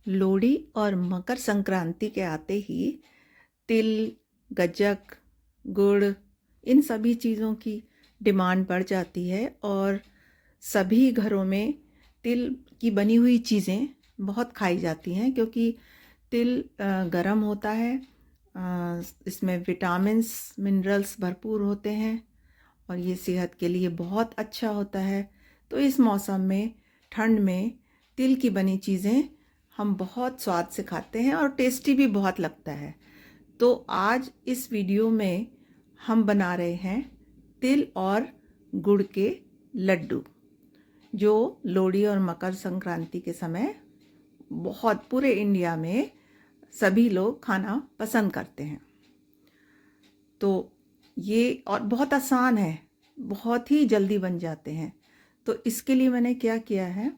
लोहड़ी और मकर संक्रांति के आते ही तिल, गज्जक, गुड़ इन सभी चीज़ों की डिमांड बढ़ जाती है और सभी घरों में तिल की बनी हुई चीज़ें बहुत खाई जाती हैं क्योंकि तिल गरम होता है। इसमें विटामिन्स, मिनरल्स भरपूर होते हैं और ये सेहत के लिए बहुत अच्छा होता है। तो इस मौसम में, ठंड में तिल की बनी चीज़ें हम बहुत स्वाद से खाते हैं और टेस्टी भी बहुत लगता है। तो आज इस वीडियो में हम बना रहे हैं तिल और गुड़ के लड्डू, जो लोहड़ी और मकर संक्रांति के समय बहुत पूरे इंडिया में सभी लोग खाना पसंद करते हैं। तो ये और बहुत आसान है, बहुत ही जल्दी बन जाते हैं। तो इसके लिए मैंने क्या किया है,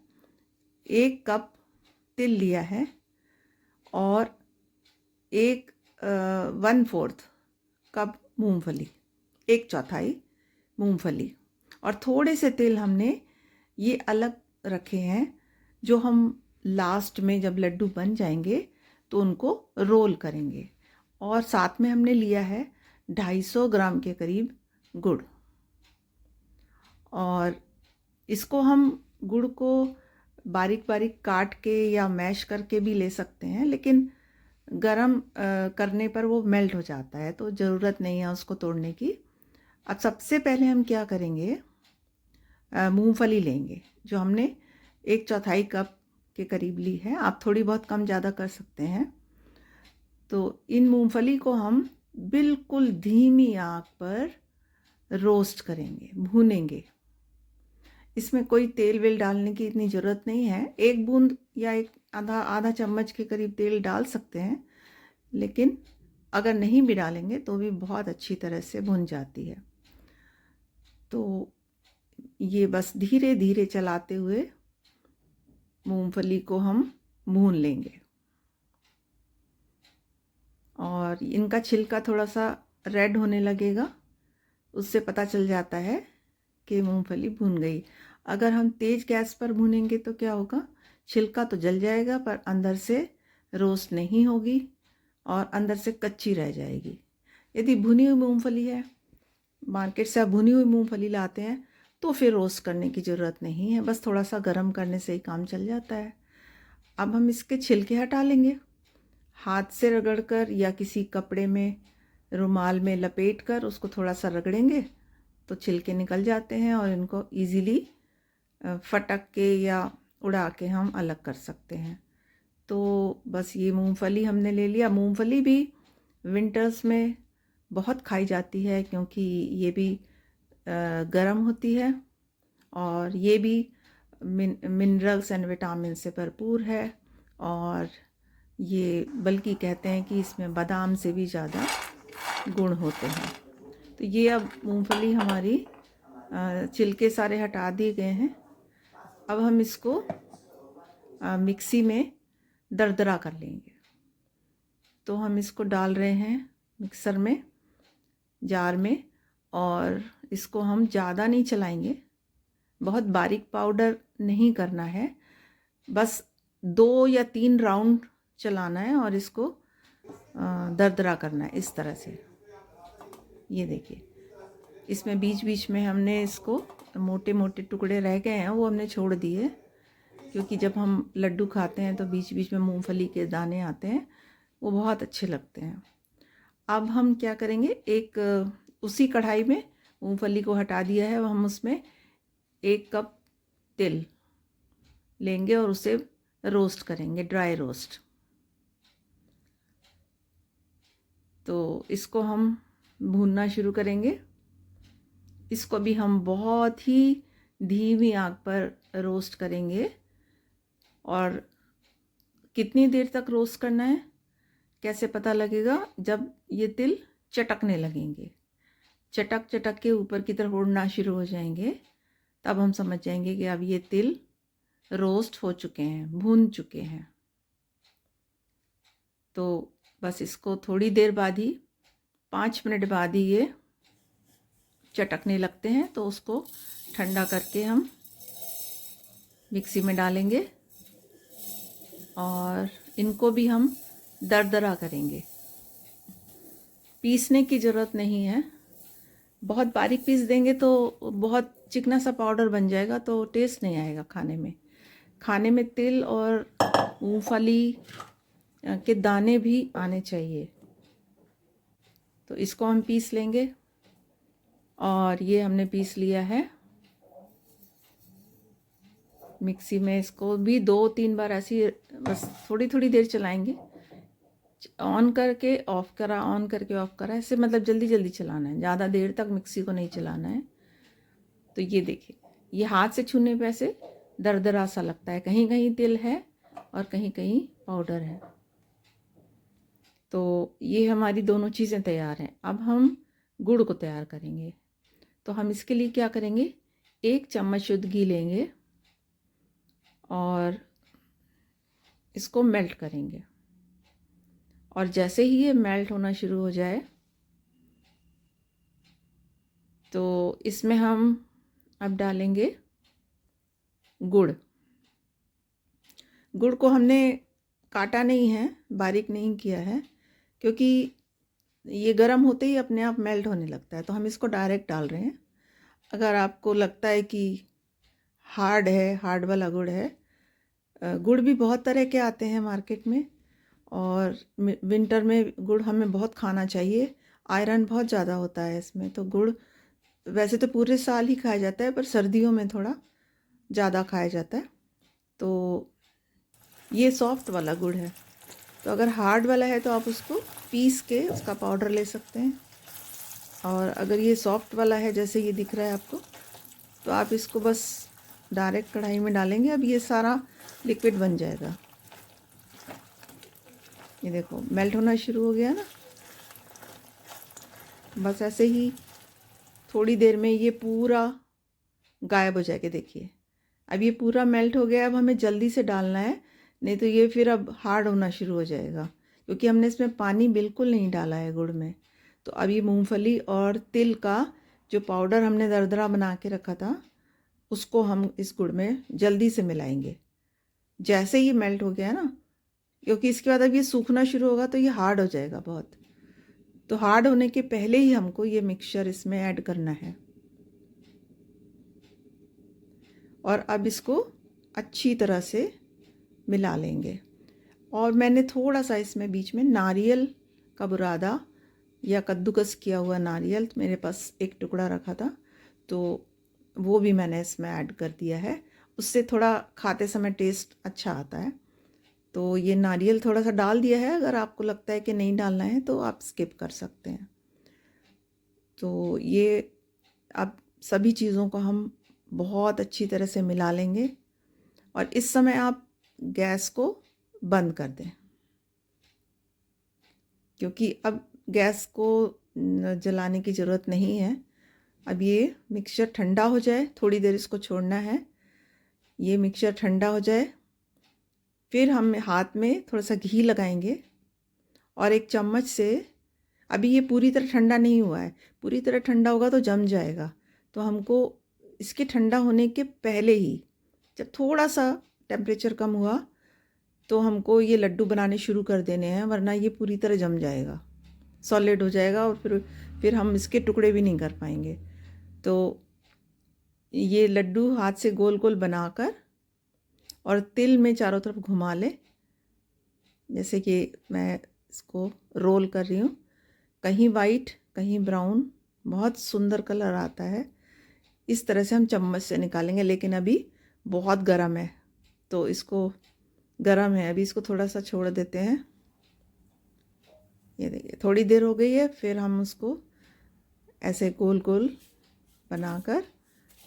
1 कप तिल लिया है और 1/4 कप मूंगफली, 1/4 मूंगफली और थोड़े से तिल हमने ये अलग रखे हैं, जो हम लास्ट में जब लड्डू बन जाएंगे तो उनको रोल करेंगे। और साथ में हमने लिया है 250 ग्राम के करीब गुड़। और इसको हम गुड़ को बारीक बारीक काट के या मैश करके भी ले सकते हैं, लेकिन गरम करने पर वो मेल्ट हो जाता है तो ज़रूरत नहीं है उसको तोड़ने की। अब सबसे पहले हम क्या करेंगे, मूंगफली लेंगे जो हमने 1/4 कप के करीब ली है। आप थोड़ी बहुत कम ज़्यादा कर सकते हैं। तो इन मूंगफली को हम बिल्कुल धीमी आंच पर रोस्ट करेंगे, भूनेंगे। इसमें कोई तेल वेल डालने की इतनी ज़रूरत नहीं है। 1 बूंद या आधा चम्मच के करीब तेल डाल सकते हैं, लेकिन अगर नहीं भी डालेंगे तो भी बहुत अच्छी तरह से भुन जाती है। तो ये बस धीरे धीरे चलाते हुए मूंगफली को हम भून लेंगे और इनका छिलका थोड़ा सा रेड होने लगेगा, उससे पता चल जाता है कि मूंगफली भून गई। अगर हम तेज़ गैस पर भूनेंगे तो क्या होगा, छिलका तो जल जाएगा पर अंदर से रोस्ट नहीं होगी और अंदर से कच्ची रह जाएगी। यदि भुनी हुई मूंगफली है, मार्केट से आप भुनी हुई मूंगफली लाते हैं, तो फिर रोस्ट करने की ज़रूरत नहीं है, बस थोड़ा सा गर्म करने से ही काम चल जाता है। अब हम इसके छिलके हटा लेंगे, हाथ से रगड़कर या किसी कपड़े में, रुमाल में लपेट कर उसको थोड़ा सा रगड़ेंगे तो छिलके निकल जाते हैं और इनको इजीली फटक के या उड़ा के हम अलग कर सकते हैं। तो बस ये मूंगफली हमने ले लिया। मूंगफली भी विंटर्स में बहुत खाई जाती है क्योंकि ये भी गर्म होती है और ये भी मिनरल्स एंड विटामिन से भरपूर है। और ये बल्कि कहते हैं कि इसमें बादाम से भी ज़्यादा गुण होते हैं। तो ये अब मूंगफली हमारी छिलके सारे हटा दिए गए हैं। अब हम इसको मिक्सी में दरदरा कर लेंगे। तो हम इसको डाल रहे हैं मिक्सर में, जार में, और इसको हम ज़्यादा नहीं चलाएंगे, बहुत बारीक पाउडर नहीं करना है, बस 2 या 3 राउंड चलाना है और इसको दरदरा करना है इस तरह से। ये देखिए, इसमें बीच बीच में हमने इसको मोटे मोटे टुकड़े रह गए हैं वो हमने छोड़ दिए, क्योंकि जब हम लड्डू खाते हैं तो बीच बीच में मूंगफली के दाने आते हैं, वो बहुत अच्छे लगते हैं। अब हम क्या करेंगे, एक उसी कढ़ाई में मूंगफली को हटा दिया है, हम उसमें 1 कप तिल लेंगे और उसे रोस्ट करेंगे, ड्राई रोस्ट। तो इसको हम भूनना शुरू करेंगे। इसको भी हम बहुत ही धीमी आंच पर रोस्ट करेंगे। और कितनी देर तक रोस्ट करना है, कैसे पता लगेगा, जब ये तिल चटकने लगेंगे, चटक चटक के ऊपर की तरफ उड़ना शुरू हो जाएंगे, तब हम समझ जाएंगे कि अब ये तिल रोस्ट हो चुके हैं, भून चुके हैं। तो बस इसको थोड़ी देर बाद ही, 5 मिनट बाद ही ये चटकने लगते हैं, तो उसको ठंडा करके हम मिक्सी में डालेंगे और इनको भी हम दरदरा करेंगे। पीसने की ज़रूरत नहीं है, बहुत बारीक पीस देंगे तो बहुत चिकना सा पाउडर बन जाएगा, तो टेस्ट नहीं आएगा खाने में। खाने में तिल और मूंगफली के दाने भी आने चाहिए। तो इसको हम पीस लेंगे, और ये हमने पीस लिया है मिक्सी में। इसको भी 2-3 बार ऐसी बस थोड़ी थोड़ी देर चलाएंगे, ऑन करके ऑफ़ करा, ऑन करके ऑफ़ करा, ऐसे मतलब जल्दी जल्दी चलाना है, ज़्यादा देर तक मिक्सी को नहीं चलाना है। तो ये देखिए, ये हाथ से छूने पे ऐसे दरदरा सा लगता है, कहीं कहीं तिल है और कहीं कहीं पाउडर है। तो ये हमारी दोनों चीज़ें तैयार हैं। अब हम गुड़ को तैयार करेंगे। तो हम इसके लिए क्या करेंगे, 1 चम्मच शुद्ध घी लेंगे और इसको मेल्ट करेंगे। और जैसे ही ये मेल्ट होना शुरू हो जाए तो इसमें हम अब डालेंगे गुड़। गुड़ को हमने काटा नहीं है, बारीक नहीं किया है, क्योंकि ये गर्म होते ही अपने आप मेल्ट होने लगता है, तो हम इसको डायरेक्ट डाल रहे हैं। अगर आपको लगता है कि हार्ड है, हार्ड वाला गुड़ है, गुड़ भी बहुत तरह के आते हैं मार्केट में, और विंटर में गुड़ हमें बहुत खाना चाहिए, आयरन बहुत ज़्यादा होता है इसमें। तो गुड़ वैसे तो पूरे साल ही खाया जाता है, पर सर्दियों में थोड़ा ज़्यादा खाया जाता है। तो ये सॉफ्ट वाला गुड़ है। तो अगर हार्ड वाला है तो आप उसको पीस के उसका पाउडर ले सकते हैं, और अगर ये सॉफ्ट वाला है जैसे ये दिख रहा है आपको, तो आप इसको बस डायरेक्ट कढ़ाई में डालेंगे। अब ये सारा लिक्विड बन जाएगा। ये देखो मेल्ट होना शुरू हो गया ना। बस ऐसे ही थोड़ी देर में ये पूरा गायब हो जाएगा। देखिए अब ये पूरा मेल्ट हो गया। अब हमें जल्दी से डालना है, नहीं तो ये फिर अब हार्ड होना शुरू हो जाएगा, क्योंकि हमने इसमें पानी बिल्कुल नहीं डाला है गुड़ में। तो अब ये मूंगफली और तिल का जो पाउडर हमने दरदरा बना के रखा था, उसको हम इस गुड़ में जल्दी से मिलाएंगे। जैसे ही मेल्ट हो गया ना, क्योंकि इसके बाद अब ये सूखना शुरू होगा तो ये हार्ड हो जाएगा बहुत। तो हार्ड होने के पहले ही हमको ये मिक्सचर इसमें ऐड करना है। और अब इसको अच्छी तरह से मिला लेंगे। और मैंने थोड़ा सा इसमें बीच में नारियल का बुरादा या कद्दूकस किया हुआ नारियल मेरे पास एक टुकड़ा रखा था, तो वो भी मैंने इसमें ऐड कर दिया है। उससे थोड़ा खाते समय टेस्ट अच्छा आता है। तो ये नारियल थोड़ा सा डाल दिया है। अगर आपको लगता है कि नहीं डालना है तो आप स्किप कर सकते हैं। तो ये अब सभी चीज़ों को हम बहुत अच्छी तरह से मिला लेंगे, और इस समय आप गैस को बंद कर दें, क्योंकि अब गैस को जलाने की ज़रूरत नहीं है। अब ये मिक्सचर ठंडा हो जाए, थोड़ी देर इसको छोड़ना है। ये मिक्सचर ठंडा हो जाए, फिर हम हाथ में थोड़ा सा घी लगाएंगे और एक चम्मच से, अभी ये पूरी तरह ठंडा नहीं हुआ है, पूरी तरह ठंडा होगा तो जम जाएगा। तो हमको इसके ठंडा होने के पहले ही, जब थोड़ा सा टेम्परेचर कम हुआ, तो हमको ये लड्डू बनाने शुरू कर देने हैं, वरना ये पूरी तरह जम जाएगा, सॉलिड हो जाएगा, और फिर हम इसके टुकड़े भी नहीं कर पाएंगे। तो ये लड्डू हाथ से गोल गोल बनाकर और तिल में चारों तरफ घुमा ले, जैसे कि मैं इसको रोल कर रही हूँ। कहीं वाइट कहीं ब्राउन, बहुत सुंदर कलर आता है। इस तरह से हम चम्मच से निकालेंगे, लेकिन अभी बहुत गर्म है, तो इसको गर्म है अभी, इसको थोड़ा सा छोड़ देते हैं। ये देखिए थोड़ी देर हो गई है, फिर हम उसको ऐसे गोल गोल बनाकर,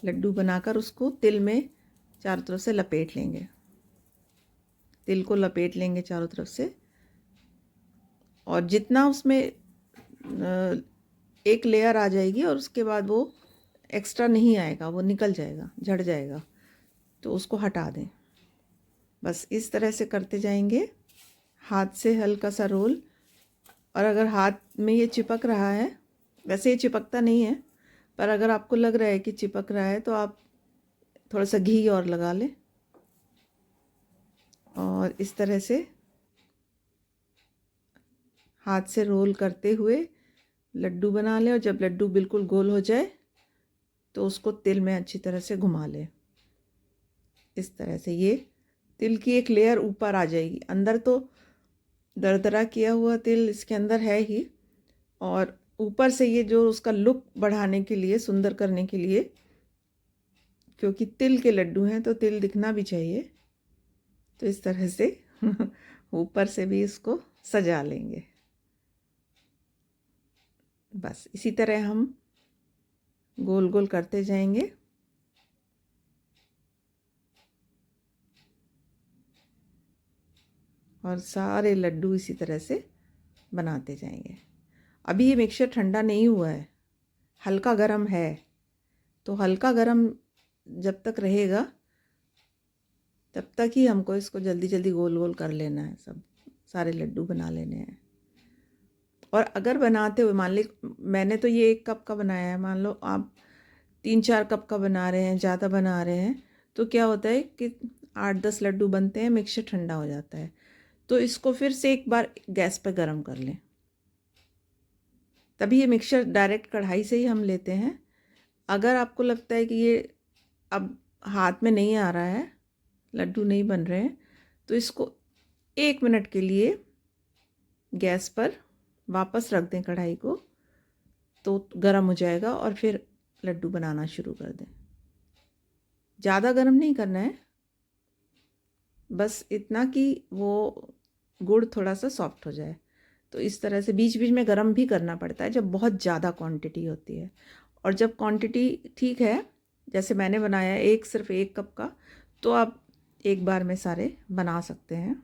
लड्डू बनाकर उसको तिल में चारों तरफ से लपेट लेंगे। तिल को लपेट लेंगे चारों तरफ से, और जितना उसमें एक लेयर आ जाएगी, और उसके बाद वो एक्स्ट्रा नहीं आएगा, वो निकल जाएगा, झड़ जाएगा, तो उसको हटा दें। बस इस तरह से करते जाएंगे, हाथ से हल्का सा रोल। और अगर हाथ में ये चिपक रहा है, वैसे ये चिपकता नहीं है, पर अगर आपको लग रहा है कि चिपक रहा है तो आप थोड़ा सा घी और लगा लें। और इस तरह से हाथ से रोल करते हुए लड्डू बना लें, और जब लड्डू बिल्कुल गोल हो जाए तो उसको तिल में अच्छी तरह से घुमा लें। इस तरह से ये तिल की एक लेयर ऊपर आ जाएगी। अंदर तो दरदरा किया हुआ तिल इसके अंदर है ही, और ऊपर से ये जो उसका लुक बढ़ाने के लिए, सुंदर करने के लिए, क्योंकि तिल के लड्डू हैं तो तिल दिखना भी चाहिए, तो इस तरह से ऊपर से भी इसको सजा लेंगे। बस इसी तरह हम गोल गोल करते जाएंगे। और सारे लड्डू इसी तरह से बनाते जाएंगे। अभी ये मिक्सचर ठंडा नहीं हुआ है, हल्का गरम है, तो हल्का गरम जब तक रहेगा तब तक ही हमको इसको जल्दी जल्दी गोल गोल कर लेना है, सब सारे लड्डू बना लेने हैं। और अगर बनाते हुए, मान ली मैंने तो ये 1 कप का बनाया है, मान लो आप 3-4 कप का बना रहे हैं, ज़्यादा बना रहे हैं, तो क्या होता है कि 8-10 लड्डू बनते हैं, मिक्सचर ठंडा हो जाता है। तो इसको फिर से एक बार गैस पर गर्म कर लें, तभी ये मिक्सचर डायरेक्ट कढ़ाई से ही हम लेते हैं। अगर आपको लगता है कि ये अब हाथ में नहीं आ रहा है, लड्डू नहीं बन रहे हैं, तो इसको 1 मिनट के लिए गैस पर वापस रख दें कढ़ाई को, तो गर्म हो जाएगा, और फिर लड्डू बनाना शुरू कर दें। ज़्यादा गर्म नहीं करना है, बस इतना कि वो गुड़ थोड़ा सा सॉफ्ट हो जाए। तो इस तरह से बीच बीच में गर्म भी करना पड़ता है जब बहुत ज़्यादा क्वांटिटी होती है। और जब क्वांटिटी ठीक है, जैसे मैंने बनाया है सिर्फ 1 कप का, तो आप एक बार में सारे बना सकते हैं।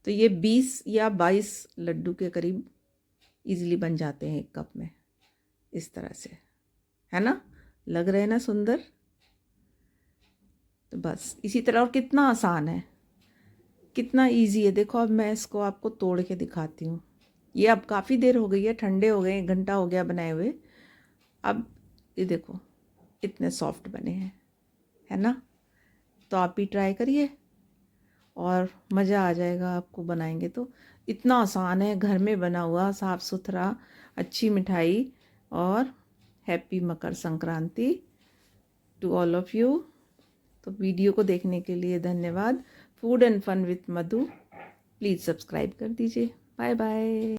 तो ये 20 या 22 लड्डू के करीब इजीली बन जाते हैं 1 कप में, इस तरह से, है ना? लग रहे हैं ना सुंदर? तो बस इसी तरह, और कितना आसान है, कितना इजी है। देखो अब मैं इसको आपको तोड़ के दिखाती हूँ। ये अब काफ़ी देर हो गई है, ठंडे हो गए, 1 घंटा हो गया बनाए हुए। अब ये देखो इतने सॉफ्ट बने हैं, है ना? तो आप भी ट्राई करिए और मज़ा आ जाएगा आपको बनाएंगे तो। इतना आसान है, घर में बना हुआ, साफ़ सुथरा, अच्छी मिठाई। और happy Makar Sankranti to all of you. तो वीडियो को देखने के लिए धन्यवाद। Food and fun with Madhu please subscribe कर दीजिए। Bye bye.